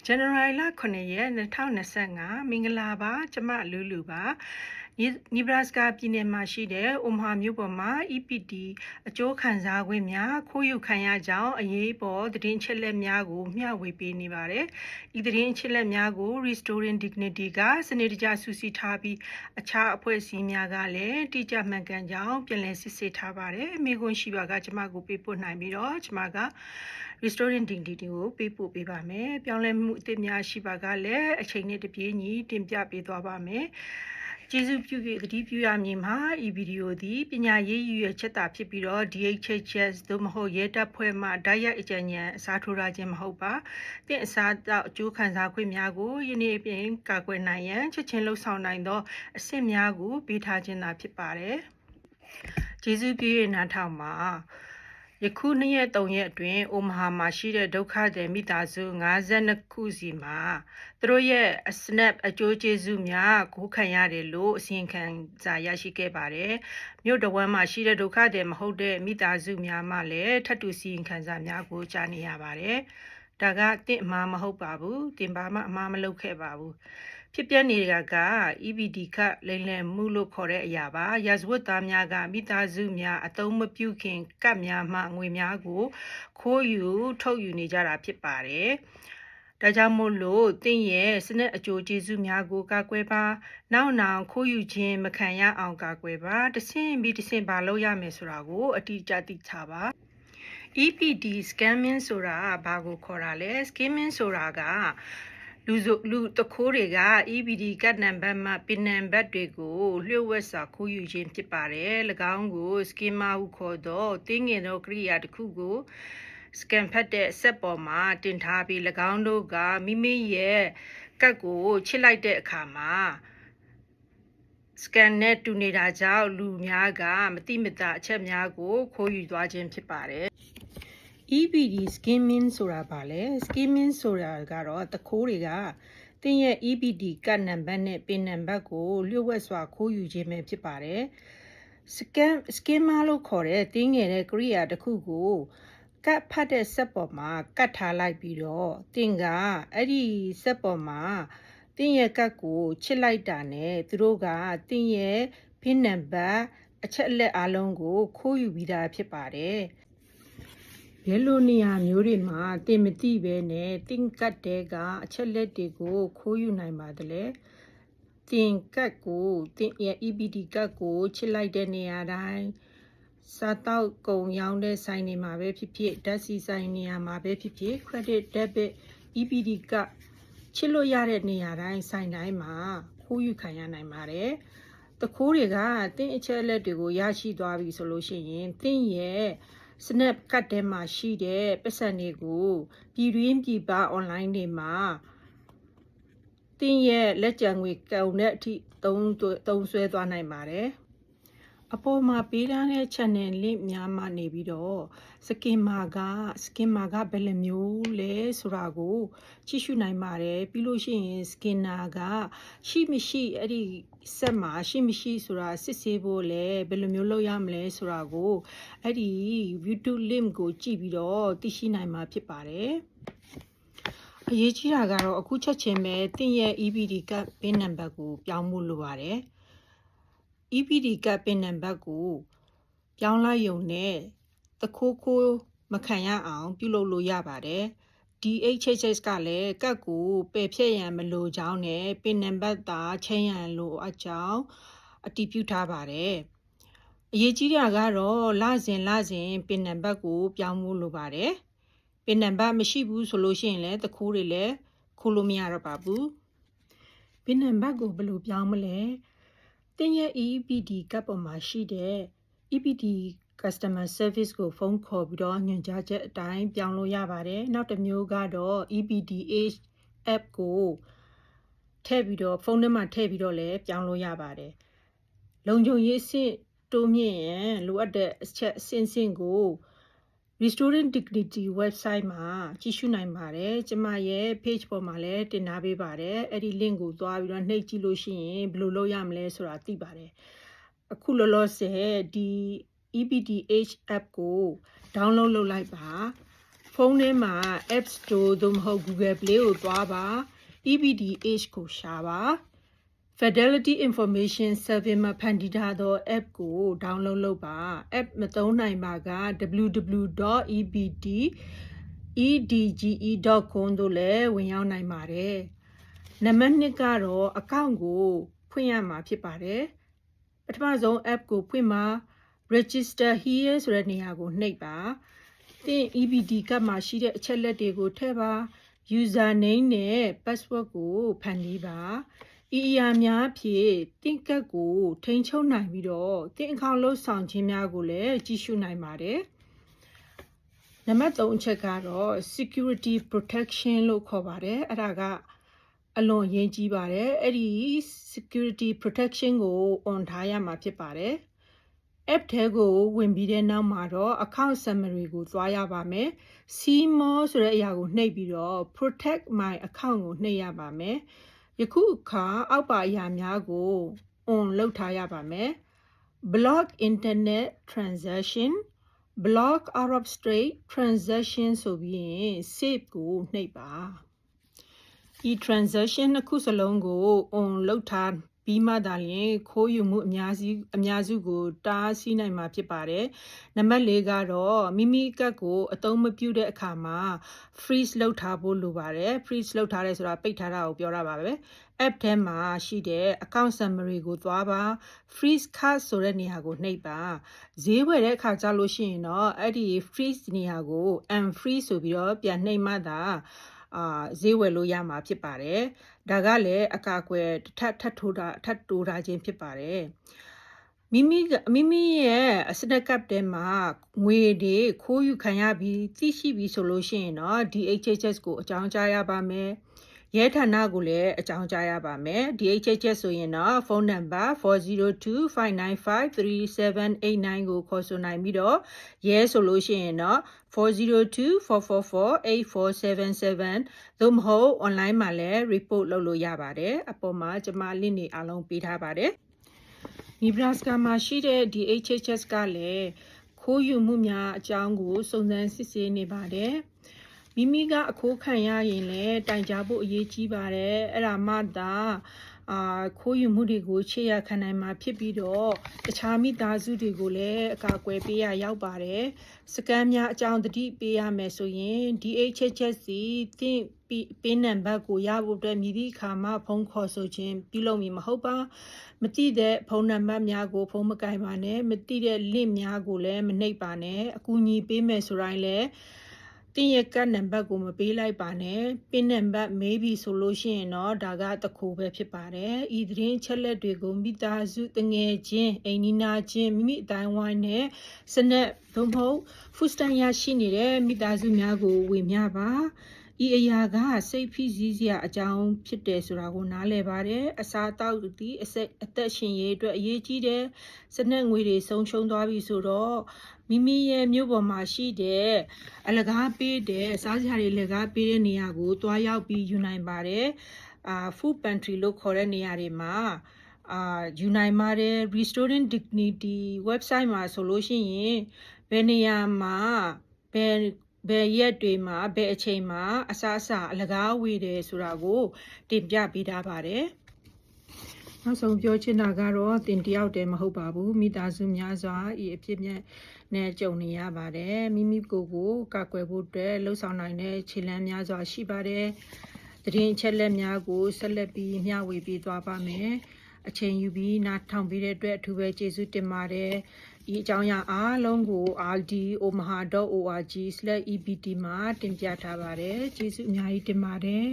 General 9ရက်2025မင်္ဂလာပါကျမလူလူပါနီဘရာစကာပြည်နယ်မှာရှိတဲ့အိုမာမြို့ပေါ်မှာ EPD အကျိုးခံစားခွင့်များခိုးယူခံရကြောင်းအရေးပေါ်သတင်းချက်လက်များကိုမျှဝေပေးနေပါတယ်။ဤသတင်းချက်လက်များကို Restoring Dignity ကစနစ်တကျစုစည်းထားပြီးအခြားအဖွဲ့အစည်းများကလည်းတိကျမှန်ကန်ကြောင်းပြန်လည်စစ်ဆေးထားပါတယ်။မိခွန်းရှိပါကကျမကိုပေးပို့နိုင်ပြီးတော့ကျမကRestoring Dignity ကိုပေးပို့ပေးပါမယ်။ပြောင်းလဲမှုအသစ်များရှိပါကလည်းအချိန်နဲ့တပြေးညီတင်ပြပေးသွားပါမယ်။ကျေးဇူးပြု၍သတိပြုရမည်မှာဤဗီဒီယိုသည်ပညာရေးရည်ရွယ်ချက်သာဖြစ်ပြီးတော့ DHHS သို့မဟုတ်ရဲတပ်ဖွဲ့မှဓာတ်ရိုက်အကြံဉာဏ်အစားထိုးရခြင်းမဟုတ်ပါ။သင်အစားအကျိုးခံစားခွင့်များကိုယနေ့အပြင်ကာကွယ်နိုင်ရန်ချက်ချင်းလှုပ်ဆောင်နိုင်သောအဆင့်များကိုပေးထားခြင်းသာဖြစ်ပါတယ်။ကျေးဇူးပြု၍နားထောင်ပါ။ယခု2ရက်3ရက်အတွင်းအိုမာဟာမှာရှိတဲ့ဒုက္ခသည်မိသားစု52ခုစီမှာသူတို့ရဲ့ SNAP အကျိုးကျေးဇူးများကိုခံရတယ်လို့အစီရင်ခံစာရရှိခဲ့ပါတယ်။မြို့တော်မှာရှိတဲ့ဒုက္ခသည်မဟုတ်တဲ့မိသားစုများမှလည်းထပ်တူစီရင်ခံစာများကိုကြားနေရပါတယ်။ဒါကတင့်အမှားမဟုတ်ပါဘူး။တင်ပါမှအမှားမလုပ်ခဲ့ပါဘူး။ဖြစ်ပျက်နေတာက EPD ကလိမ်လည်မှုလို့ခေါ်တဲ့အရာပါရာဇဝတ်သားများကမိသားစုများအသုံးမပြုခင်ကပ်များမှငွေများကိုခိုးယူထုတ်ယူနေကြတာဖြစ်ပါတယ်ဒါကြောင့်မို့လို့တင့်ရဲ့စနစ်အကျိုးကျေးဇူးများကိုကာကွယ်ပါနောက်ခိုးယူခြင်းမခံရအောင်ကာကွယ်ပါတဆင့်ပြီးတဆင့်ပါလို့ရမယ်ဆိုတာကိုအတိအကျသိချပါEPD scamming ဆိုတာဘာကိုခေါ်တာလဲ scamming ဆိုတာကလူတခိုးတွေက EPD ကတ်နံပါတ်မှပင်နံပါတ်တွေကိုလျှို့ဝှက်စာခိုးယူခြင်းဖြစ်ပါတယ်၎င်းကို scammer ဟုခေါ်တော့တင်းငင်သောကိရိယာတစ်ခုကို scam ဖတ်တဲ့စက်ပေါ်မှာတင်ထားပြီး၎င်းတို့ကမိမိရဲ့ကတ်ကိုချစ်လိုက်တဲ့အခါမှာ scan နဲ့တူနေတာကြောင့်လူများကမတိမတာအချက်များကိုခိုးယူသွားခြင်းဖြစ်ပါတယ်EPD skimming ဆိုတာပါလဲ skimming ဆိုတာကတော့တခိုးတွေကတင်းရဲ့ EPD ကတ်နံပါတ်နဲ့ပင်နံပါတ်ကိုလျှို့ဝှက်စွာခိုးယူခြင်းပဲဖြစ်ပါတယ် scammer လို့ခေါ်တဲ့တင်းငယ်တဲ့ကိရိယာတစ်ခုကိုကတ်ဖတ်တဲ့စက်ပေါ်မှာကတ်ထားလိုက်ပြီးတော့တင်းကအဲ့ဒီစက်ပေါ်မှာတင်းရဲ့ကတ်ကိုချစ်လိုက်တာနဲ့သူတို့ကတင်းရဲ့ပင်နံပါတ်အချက်အလက်အလုံးကိုခိုးယူပြီးသားဖြစ်ပါတယ်ဘယ်လိုနေရာမျိုးတွေမှာတင်မသိပဲနဲ့တင်ကတ်တဲကအချက်လက်တွေကိုခိုးယူနိုင်ပါသလဲတင်ကတ်ကိုတင်ရဲ့ EPD ကတ်ကိုချစ်လိုက်တဲ့နေရာတိုင်းစားတောက်ကုန်ရောင်းတဲ့ဆိုင်တွေမှာပဲဖြစ်ဖြစ်ဓာတ်ဆီဆိုင်နေရာမှာပဲဖြစ်ဖြစ် credit debit EPD ကတ်ချစ်လို့ရတဲ့နေရာတိုင်းဆိုင်တိုင်းမှာခိုးယူခံရနိုင်ပါတယ်တခိုးတွေကတင်အချက်လက်တွေကိုရရှိသွားပြီဆိုလို့ရှိရင်တင်ရဲ့Snap ကတ်ထဲမှာရှိတဲ့ပတ်စံတွေကိုပြည်တွင်းပြည်ပ online တွေမှာတင်းရဲ့လက်ကျန်ငွေကုန်တဲ့အထိသုံးစွဲသွားနိုင်ပါတယ်အပေါ်မှာပေးထားတဲ့ channel link များမှနေပြီးတော့ scammer ကဘယ်လိုမျိုးလဲဆိုတာကိုကြည့်ရှုနိုင်ပါတယ်ပြီးလို့ရှိရင် scammer ကရှိမရှိအဲ့ဒီစက်မှာရှိမရှိဆိုတာစစ်ဆေးဖို့လဲဘယ်လိုမျိုးလုပ်ရမလဲဆိုတာကိုအဲ့ဒီ YouTube link ကိုကြည့်ပြီးတော့သိရှိနိုင်မှာဖြစ်ပါတယ်အရေးကြီးတာကတော့အခုချက်ချင်းပဲတင်းရဲ့ EPD ကတ်ပင်နံပါတ်ကိုပြောင်းဖို့လိုပါတယ်EPD ကတ်ပင်နံပါတ်ကိုပြောင်းလိုက်ရုံနဲ့တခိုးမခံရအောင်ပြုလုပ်လို့ရပါတယ် DHHS ကလည်းကတ်ကိုပယ်ဖြတ်ရန်မလိုကြောင်းနဲ့ပင်နံပါတ်သာချိန်ရန်လိုအပ်ကြောင်းအတည်ပြုထားပါတယ်အရေးကြီးတာကတော့လစဉ်ပင်နံပါတ်ကိုပြောင်းဖို့လိုပါတယ်ပင်နံပါတ်မရှိဘူးဆိုလို့ရှိရင်လည်းတခိုးတွေလည်းခိုးလို့မရတော့ပါဘူးပင်နံပါတ်ကိုဘယ်လိုပြောင်းမလဲတင်းရဲ့ EPD ကတ်ပေါ်မှာရှိတဲ့ EPD Customer Service ကိုဖုန်းခေါ်ပြီးတော့ညွှန်ကြားချက်အတိုင်းပြောင်းလို့ရပါတယ်နောက်တစ်မျိုးကတော့ EPDH app ကိုထည့်ပြီးတော့ဖုန်းထဲမှာထည့်ပြီးတော့လည်းပြောင်းလို့ရပါတယ်လုံခြုံရေးအဆင့်တိုးမြင့်ရင်လိုအပ်တဲ့အချက်အဆင့်ကို Restoring Dignity website မှာကြည့်ရှုနိုင်ပါတယ်ကျမရဲ့ page ပေါ်မှာလည်းတင်ထားပေးပါတယ်အဲ့ဒီ link ကိုသွားပြီးတော့နှိပ်ကြည့်လို့ရှိရင်ဘယ်လိုလုပ်ရမလဲဆိုတာသိပါတယ်အခုလောလောဆယ်ဒီ EPDH app ကို download လုပ်လိုက်ပါ ဖုန်းထဲမှာ App Store သို့မဟုတ် Google Play ကိုသွားပါ EBDH ကိုရှာပါ Fidelity Information Service မှာဖန်တီးထားသော app ကို download လုပ်ပါ app မသုံးနိုင်ပါက www.edge.com သို့လည်းဝင်ရောက်နိုင်ပါတယ်နံပါတ်2ကတော့ account ကိုဖွင့်ရမှာဖြစ်ပါတယ်ပထမဆုံး app ကိုဖွင့်မှာ register here ဆိုတဲ့နေရာကိုနှိပ်ပါသင် EBD ကပ်မှာရှိတဲ့အချက်လက်တွေကိုထည့်ပါ username နဲ့ password ကိုဖန်တီးပါဤအရာများဖြင့်သင်ကပ်ကိုထိန်းချုပ်နိုင်ပြီးတော့သင်account လုပ်ဆောင်ခြင်းများကိုလည်းကြည့်ရှုနိုင်ပါတယ်နံပါတ်3အချက်ကတော့ security protection လို့ခေါ်ပါတယ်အဲ့ဒါကအလွန်အရေးကြီးပါတယ်အဲ့ဒီ security protection ကို on ထားရမှာဖြစ်ပါတယ် app ထဲကိုဝင်ပြီးတဲ့နောက်မှာတော့ account summary ကိုသွားရပါမယ် see more ဆိုတဲ့အရာကိုနှိပ်ပြီးတော့ protect my account ကိုနှိပ်ရပါမယ်ယခုအခါအောက်ပါအရာများကို on လုပ်ထားရပါမယ် block internet transaction block Arab Street transaction ဆိုပြီးရင် save ကိုနှိပ်ပါဒီ transaction နှစ်ခုစလုံးကို on လုပ်ထားပြီးမှသာလျှင်ခိုးယူမှုအများစုကိုတားဆီးနိုင်မှာဖြစ်ပါတယ်နံပါတ်4ကတော့မိမိကတ်ကိုအသုံးမပြုတဲ့အခါမှာ freeze လုပ်ထားဖို့လိုပါတယ် freeze လုပ်ထားတယ်ဆိုတာပိတ်ထားတာကိုပြောတာပါပဲ app ထဲမှာရှိတဲ့ account summary ကိုသွားပါ freeze card ဆိုတဲ့နေရာကိုနှိပ်ပါဈေးဝယ်တဲ့အခါကျလို့ရှိရင်တော့အဲ့ဒီ freeze နေရာကို unfreeze ဆိုပြီးတော့ပြန်နှိပ်မှသာဈေးဝယ်လို့ရမှာဖြစ်ပါတယ်ဒါကလည်းအကာအကွယ်ထပ်တိုးထားခြင်းဖြစ်ပါတယ်မိမိရဲ့စနက်ကပ်ထဲမှာငွေတွေခိုးယူခံရပြီးသိရှိပြီးဆိုလို့ရှိရင်တော့ DHHS ကိုအကြောင်းကြားရပါမယ်ရဲဌာနကိုလည်းအကြောင်းကြားရပါမယ် DHHS ဆိုရင်တော့ဖုန်းနံပါတ် 402-595-3789 ကိုခေါ်ဆိုနိုင်ပြီးတော့ရဲဆိုလို့ရှိရင်တော့ 402-444-8477 သို့မဟုတ် online မှာလည်း report လုပ်လို့ရပါတယ်အပေါ်မှာကျွန်မ link တွေအားလုံးပေးထားပါတယ်Nebraska မှာရှိတဲ့ DHHS ကလည်းခိုးယူမှုများအကြောင်းကိုစုံစမ်းစစ်ဆေးနေပါတယ်မိမိကအခိုးခံရရင်လည်းတိုင်ကြားဖို့အရေးကြီးပါတယ်အဲ့ဒါမှသာခိုးယူမှုတွေကိုချေရခံနိုင်မှာဖြစ်ပြီးတော့တခြားမိသားစုတွေကိုလည်းအကာအကွယ်ပေးရရောက်ပါတယ်စကန်များအကြောင်းတတိပေးရမယ်ဆိုရင် DHHS စီသင်ပေးနံပါတ်ကိုရဖို့အတွက်မြည်သည့်အခါမှဖုန်းခေါ်ဆိုခြင်းပြုလုပ်မည်မဟုတ်ပါမသိတဲ့ဖုန်းနံပါတ်များကိုဖုန်းမကင်ပါနဲ့မသိတဲ့ link များကိုလည်းမနှိပ်ပါနဲ့အကူအညီပေးမယ်ဆိုတိုင်းလည်းတင်ရကနံပါတ်ကိုမပေးလိုက်ပါနဲ့ပင်နံပါတ်မေးပြီဆိုလို့ရှိရင်တော့ဒါကတခိုးပဲဖြစ်ပါတယ်ဤသတင်းချက်လက်တွေကိုမိသားစုတငယ်ချင်းအိမ်နီးနားချင်းမိမိအတိုင်းဝိုင်းနဲ့စနက်သို့မဟုတ်ဖူစတန်ရရှိနေတဲ့မိသားစုများကိုဝေမျှပါဤအရာကစိတ်ဖိစီးစရာအကြောင်းဖြစ်တယ်ဆိုတာကိုနားလည်ပါတယ်အစားအသောက်ဒီအသက်ရှင်ရေးအတွက်အရေးကြီးတယ်စနက်ငွေတွေဆုံးရှုံးသွားပြီဆိုတော့မိမိရဲ့မြို့ပေါ်မှာရှိတဲ့အလကားပေးတဲ့စားစရာတွေလက်ကားပေးတဲ့နေရာကိုတွားရောက်ပြီးယူနိုင်ပါတယ်food pantry လို့ခေါ်တဲ့နေရာတွေမှာယူနိုင်ပါတယ် Restoring Dignity website မှာဆိုလို့ရှိရင်ဘယ်နေရာမှာဘယ်ရက်တွေမှာဘယ်အချိန်မှာအစားအစာအလကားဝေတယ်ဆိုတာကိုတင်ပြပေးထားပါတယ်နောက်ဆုံးပြောချင်တာကတော့တင်တယောက်တည်းမဟုတ်ပါဘူးမိသားစုများစွာဤအဖြစ်နဲ့ကြုံနေရပါတယ်မိမိကိုယ်ကိုကာကွယ်ဖို့အတွက်လှုံ့ဆော်နိုင်တဲ့ခြေလှမ်းများစွာရှိပါတယ်သတင်းအချက်လက်များကိုဆက်လက်ပြီးမျှဝေပေးသွားပါမယ်အချိန်ယူပြီးနားထောင်ပေးတဲ့အတွက်အထူးပဲကျေးဇူးတင်ပါတယ်ဒီအကြောင်းအရာအားလုံးကို rdomaha.org/ebd မှာတင်ပြထားပါတယ်ကျေးဇူးအများကြီးတင်ပါတယ်